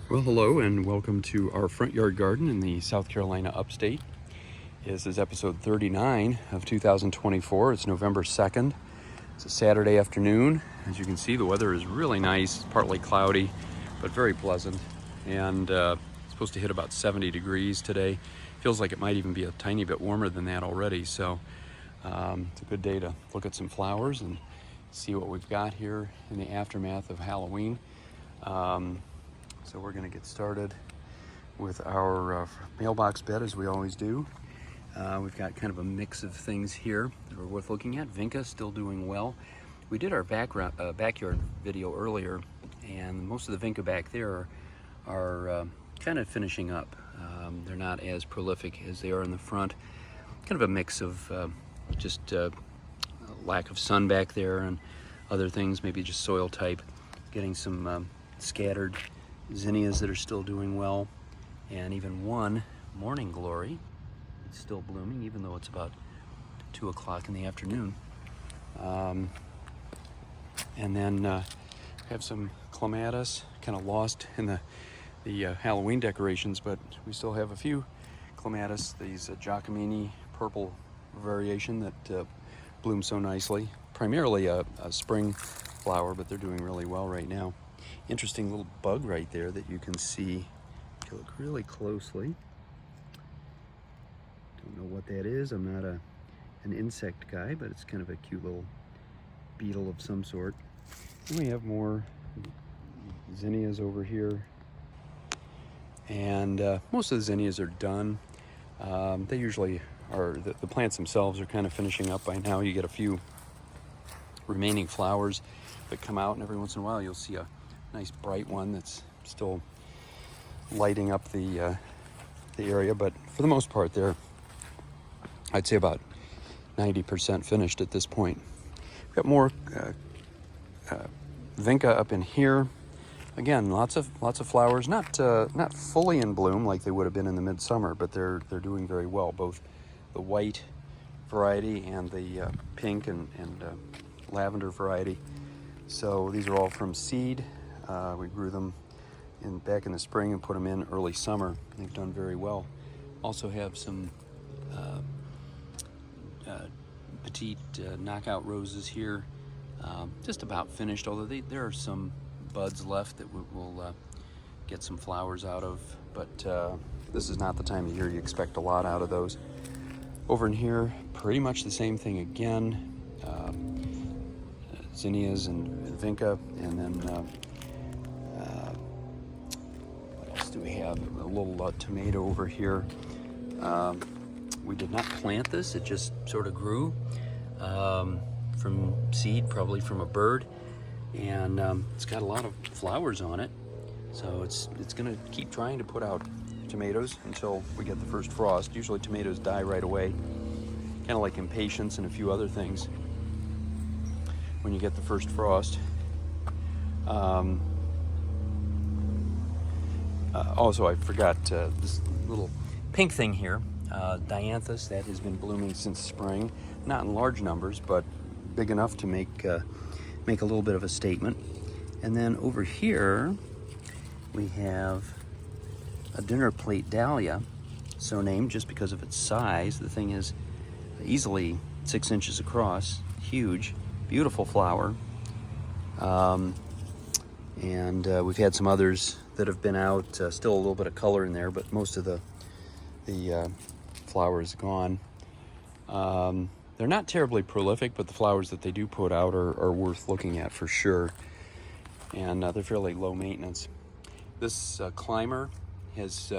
Well, hello and welcome to our front yard garden in the South Carolina upstate. This is episode 39 of 2024. It's November 2nd. It's a Saturday afternoon. As you can see, the weather is really nice, partly cloudy, but very pleasant. And it's supposed to hit about 70 degrees today. Feels like it might even be a tiny bit warmer than that already. So it's a good day to look at some flowers and see what we've got here in the aftermath of Halloween. So we're going to get started with our mailbox bed as we always do. We've got kind of a mix of things here that are worth looking at. Vinca still doing well. We did our backyard video earlier, and most of the Vinca back there are kind of finishing up. They're not as prolific as they are in the front. Kind of a mix of just lack of sun back there and other things, maybe just soil type. Getting some scattered zinnias that are still doing well, and even one morning glory. It's still blooming even though it's about 2 o'clock in the afternoon. And then have some clematis kind of lost in the Halloween decorations, but we still have a few clematis, these Giacomini purple variation that bloom so nicely. Primarily a spring flower, but they're doing really well right now. Interesting little bug right there that you can see if you look really closely. Don't know what that is. I'm not an insect guy, but it's kind of a cute little beetle of some sort. And we have more zinnias over here. And most of the zinnias are done. They usually are, the plants themselves are kind of finishing up by now. You get a few remaining flowers that come out, and every once in a while you'll see a nice bright one that's still lighting up the area, but for the most part they're, I'd say, about 90% finished at this point. We've got more Vinca up in here. Again, lots of flowers, not fully in bloom like they would have been in the midsummer, but they're doing very well, both the white variety and the pink and lavender variety. So these are all from seed. We grew them back in the spring and put them in early summer. They've done very well. Also have some petite knockout roses here, just about finished, although there are some buds left that we'll get some flowers out of, but this is not the time of year you expect a lot out of those. Over in here, pretty much the same thing again. Zinnias and Vinca, and then what else do we have? A little tomato over here. We did not plant this, it just sort of grew from seed, probably from a bird, and it's got a lot of flowers on it, so it's gonna keep trying to put out tomatoes until we get the first frost. Usually tomatoes die right away, kind of like impatiens and a few other things when you get the first frost. Also, I forgot this little pink thing here, dianthus, that has been blooming since spring. Not in large numbers, but big enough to make a little bit of a statement. And then over here, we have a dinner plate dahlia, so named just because of its size. The thing is easily 6 inches across, huge. Beautiful flower, and we've had some others that have been out, still a little bit of color in there, but most of the flower is gone. They're not terribly prolific, but the flowers that they do put out are worth looking at for sure, and they're fairly low maintenance. This climber has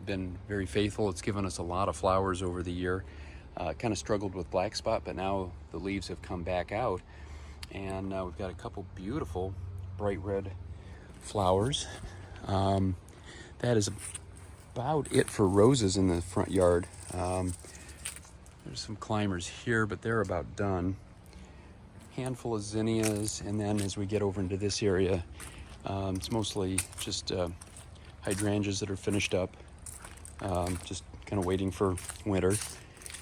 been very faithful. It's given us a lot of flowers over the year. Kind of struggled with black spot, but now the leaves have come back out, and we've got a couple beautiful bright red flowers. That is about it for roses in the front yard. There's some climbers here, but they're about done. Handful of zinnias, and then as we get over into this area, it's mostly just hydrangeas that are finished up, just kind of waiting for winter.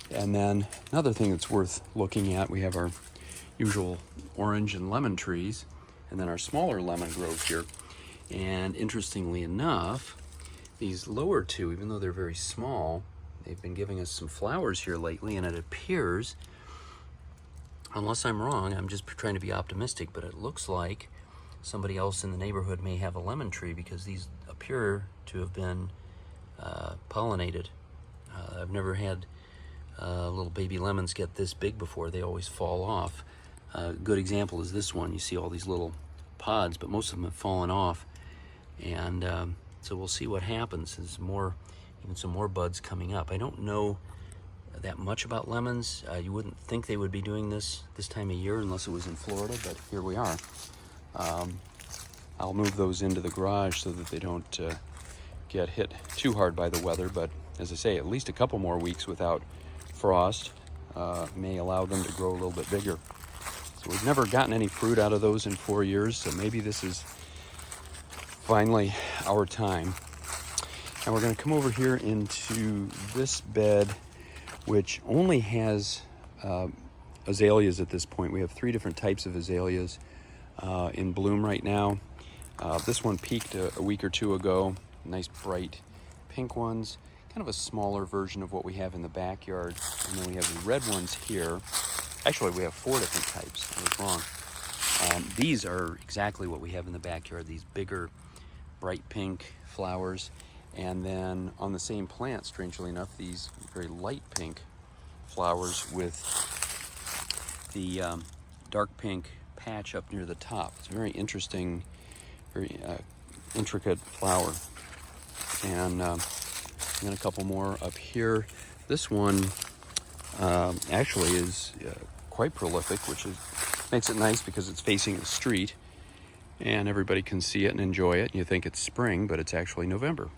And then another thing that's worth looking at, we have our usual orange and lemon trees, and then our smaller lemon grove here. And interestingly enough, these lower two, even though they're very small, they've been giving us some flowers here lately, and it appears, unless I'm wrong, I'm just trying to be optimistic, but it looks like somebody else in the neighborhood may have a lemon tree, because these appear to have been pollinated. I've never had little baby lemons get this big before. They always fall off. A good example is this one. You see all these little pods, but most of them have fallen off. And so we'll see what happens. There's even some more buds coming up. I don't know that much about lemons. You wouldn't think they would be doing this time of year unless it was in Florida, but here we are. I'll move those into the garage so that they don't get hit too hard by the weather, but as I say, at least a couple more weeks without frost may allow them to grow a little bit bigger. So we've never gotten any fruit out of those in 4 years, so maybe this is finally our time. And we're going to come over here into this bed, which only has azaleas at this point. We have 3 different types of azaleas in bloom right now. This one peaked a week or 2 ago. Nice bright pink ones, kind of a smaller version of what we have in the backyard. And then we have the red ones here. Actually, we have 4 different types. I was wrong. These are exactly what we have in the backyard, these bigger bright pink flowers. And then on the same plant, strangely enough, these very light pink flowers with the dark pink patch up near the top. It's a very interesting, very intricate flower. And then a couple more up here. This one actually is quite prolific, which makes it nice because it's facing the street and everybody can see it and enjoy it. You think it's spring, but it's actually November.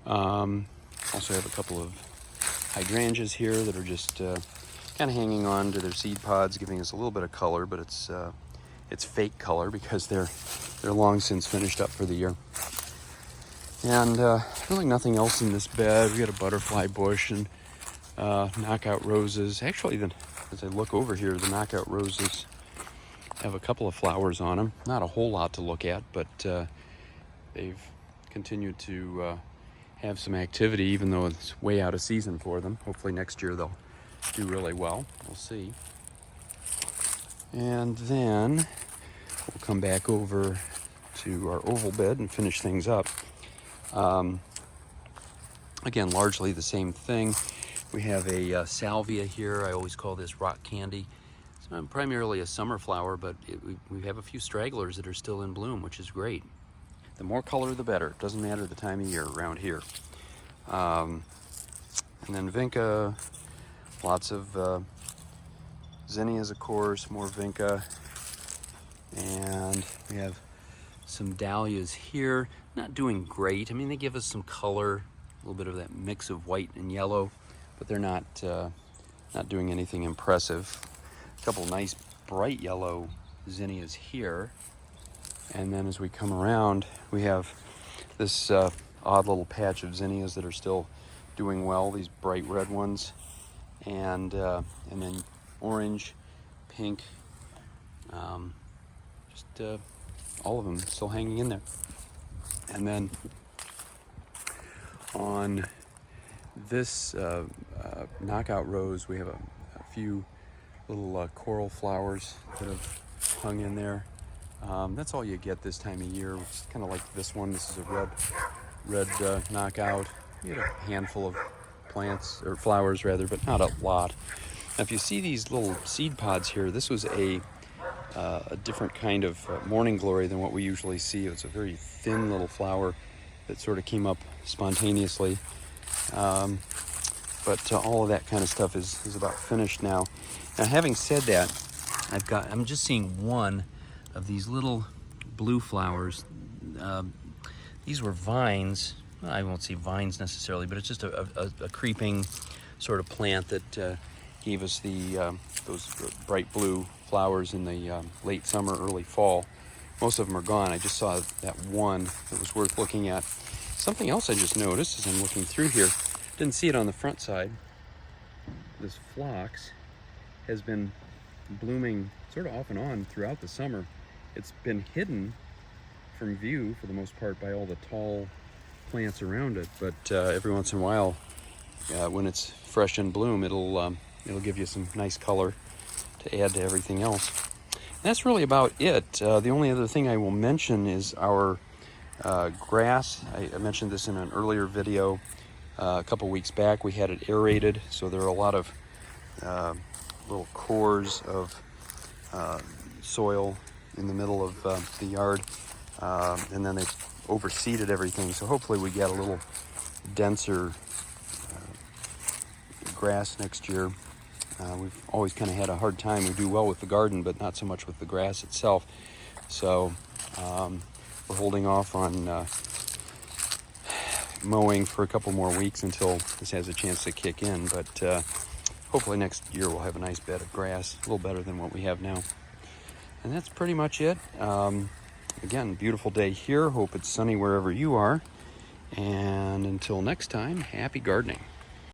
Also have a couple of hydrangeas here that are just kind of hanging on to their seed pods, giving us a little bit of color, but it's fake color because they're long since finished up for the year. And really nothing else in this bed. We got a butterfly bush and knockout roses. Actually, as I look over here, the knockout roses have a couple of flowers on them. Not a whole lot to look at, but they've continued to have some activity, even though it's way out of season for them. Hopefully next year they'll do really well. We'll see. And then we'll come back over to our oval bed and finish things up. Again, largely the same thing. We have a salvia here. I always call this rock candy. It's primarily a summer flower, but we have a few stragglers that are still in bloom, which is great. The more color, the better. It doesn't matter the time of year around here. And then vinca, lots of zinnias, of course, more vinca. And we have some dahlias here. Not doing great. I mean, they give us some color, a little bit of that mix of white and yellow, but they're not doing anything impressive. A couple nice bright yellow zinnias here. And then as we come around, we have this odd little patch of zinnias that are still doing well, these bright red ones. And then orange, pink, just all of them still hanging in there. And then on this knockout rose, we have a few little coral flowers that have hung in there. That's all you get this time of year. It's kind of like this one. This is a red knockout. We had a handful of plants, or flowers rather, but not a lot. Now, if you see these little seed pods here, this was a different kind of morning glory than what we usually see. It's a very thin little flower that sort of came up spontaneously. But all of that kind of stuff is about finished now. Now, having said that, I'm just seeing one of these little blue flowers. These were vines. Well, I won't say vines necessarily, but it's just a creeping sort of plant that gave us those bright blue flowers in the late summer, early fall. Most of them are gone. I just saw that one that was worth looking at. Something else I just noticed as I'm looking through here, didn't see it on the front side. This phlox has been blooming sort of off and on throughout the summer. It's been hidden from view for the most part by all the tall plants around it, but every once in a while, when it's fresh in bloom, it'll give you some nice color to add to everything else. And that's really about it. The only other thing I will mention is our grass. I mentioned this in an earlier video a couple weeks back. We had it aerated, so there are a lot of little cores of soil in the middle of the yard, and then they overseeded everything, so hopefully we get a little denser grass next year. We've always kind of had a hard time. We do well with the garden, but not so much with the grass itself. So we're holding off on mowing for a couple more weeks until this has a chance to kick in. But hopefully next year we'll have a nice bed of grass, a little better than what we have now. And that's pretty much it. Again, beautiful day here. Hope it's sunny wherever you are. And until next time, happy gardening.